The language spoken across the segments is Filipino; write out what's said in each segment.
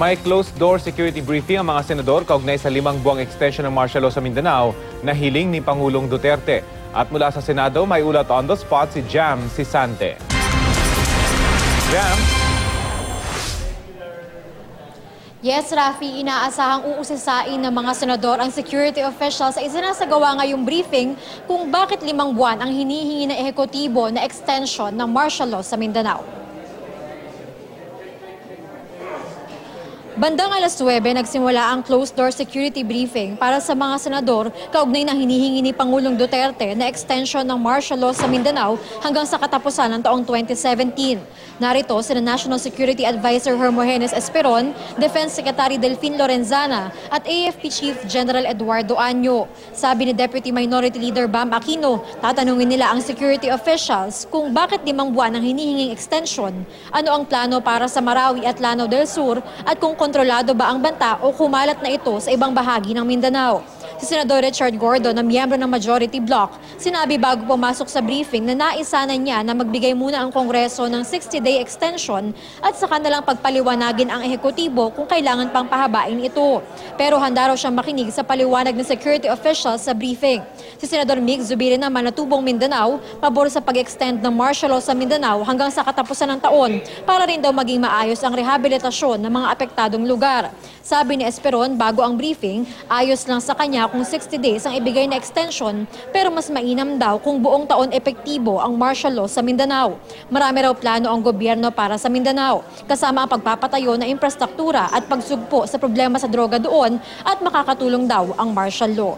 May closed-door security briefing ang mga senador kaugnay sa 5 buwang extension ng martial law sa Mindanao na hiling ni Pangulong Duterte. At mula sa Senado, may ulat on the spot si Jam Sisante. Jam? Yes, Rafi, inaasahang uusisain ng mga senador ang security officials sa isinasagawa ngayong briefing kung bakit 5 buwan ang hinihingi ng ehekutibo na extension ng martial law sa Mindanao. Bandang alas 9, nagsimula ang closed-door security briefing para sa mga senador kaugnay ng hinihingi ni Pangulong Duterte na extension ng martial law sa Mindanao hanggang sa katapusan ng taong 2017. Narito sina National Security Advisor Hermogenes Esperon, Defense Secretary Delfin Lorenzana at AFP Chief General Eduardo Año. Sabi ni Deputy Minority Leader Bam Aquino, tatanungin nila ang security officials kung bakit 5 buwan ang hinihinging extension, ano ang plano para sa Marawi at Lanao del Sur at kung kontrolado ba ang banta o kumalat na ito sa ibang bahagi ng Mindanao. Si Senador Richard Gordo na miyembro ng Majority Bloc, sinabi bago pumasok sa briefing na naisanan niya na magbigay muna ang Kongreso ng 60-day extension at saka na lang pagpaliwanagin ang ehekutibo kung kailangan pang pahabain ito. Pero handa raw siyang makinig sa paliwanag ng security officials sa briefing. Si Senador Mig Zubiri naman na tubong Mindanao, pabor sa pag-extend ng martial law sa Mindanao hanggang sa katapusan ng taon para rin daw maging maayos ang rehabilitasyon ng mga apektadong lugar. Sabi ni Esperon bago ang briefing, ayos lang sa kanya kung 60 days ang ibigay na extension pero mas mainam daw kung buong taon epektibo ang martial law sa Mindanao. Marami raw plano ang gobyerno para sa Mindanao, kasama ang pagpapatayo ng infrastruktura at pagsugpo sa problema sa droga doon at makakatulong daw ang martial law.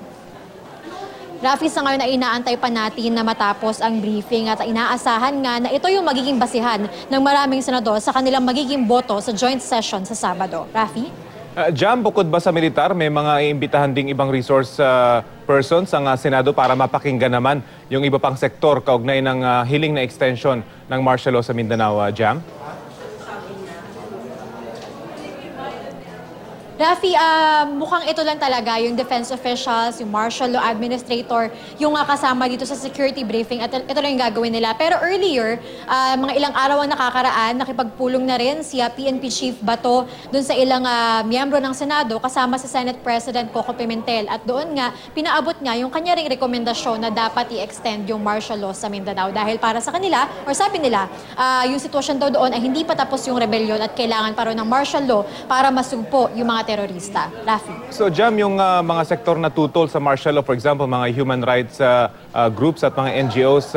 Rafi, sa ngayon ay inaantay pa natin na matapos ang briefing at inaasahan nga na ito yung magiging basihan ng maraming senador sa kanilang magiging boto sa joint session sa Sabado. Rafi? Jam, bukod ba sa militar, may mga iimbitahan ding ibang resource persons ang Senado para mapakinggan naman yung iba pang sektor kaugnay ng hiling na extension ng martial law sa Mindanao, Jam? Rafi, mukhang ito lang talaga yung defense officials, yung martial law administrator, yung kasama dito sa security briefing at ito lang yung gagawin nila. Pero earlier, mga ilang araw ang nakakaraan, nakipagpulong na rin si PNP Chief Bato dun sa ilang miyembro ng Senado kasama si Senate President Coco Pimentel. At doon nga, pinaabot nga yung kanya ring rekomendasyon na dapat i-extend yung martial law sa Mindanao. Dahil para sa kanila, or sabi nila, yung sitwasyon daw doon ay hindi pa tapos yung rebellion at kailangan pa rin ng martial law para masugpo yung mga terorista. Rafi. So Jam, yung mga sektor na tutol sa martial law, for example, mga human rights groups at mga NGOs,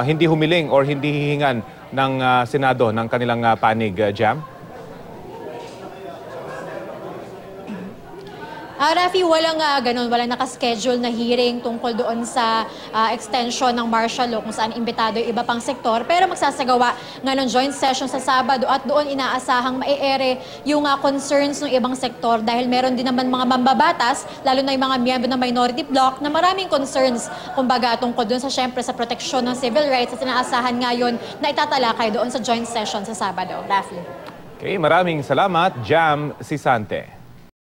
hindi humiling or hindi hihingan ng Senado ng kanilang panig, Jam? Rafi, walang ganun, walang nakaschedule na hearing tungkol doon sa extension ng martial law kung saan imbitado yung iba pang sektor. Pero magsasagawa nga ng joint session sa Sabado at doon inaasahang maiere yung concerns ng ibang sektor dahil meron din naman mga mambabatas, lalo na yung mga miyembro ng Minority Bloc na maraming concerns kumbaga tungkol doon sa syempre sa proteksyon ng civil rights at inaasahan ngayon na itatalakay doon sa joint session sa Sabado. Rafi. Okay, maraming salamat, Jam Sisante.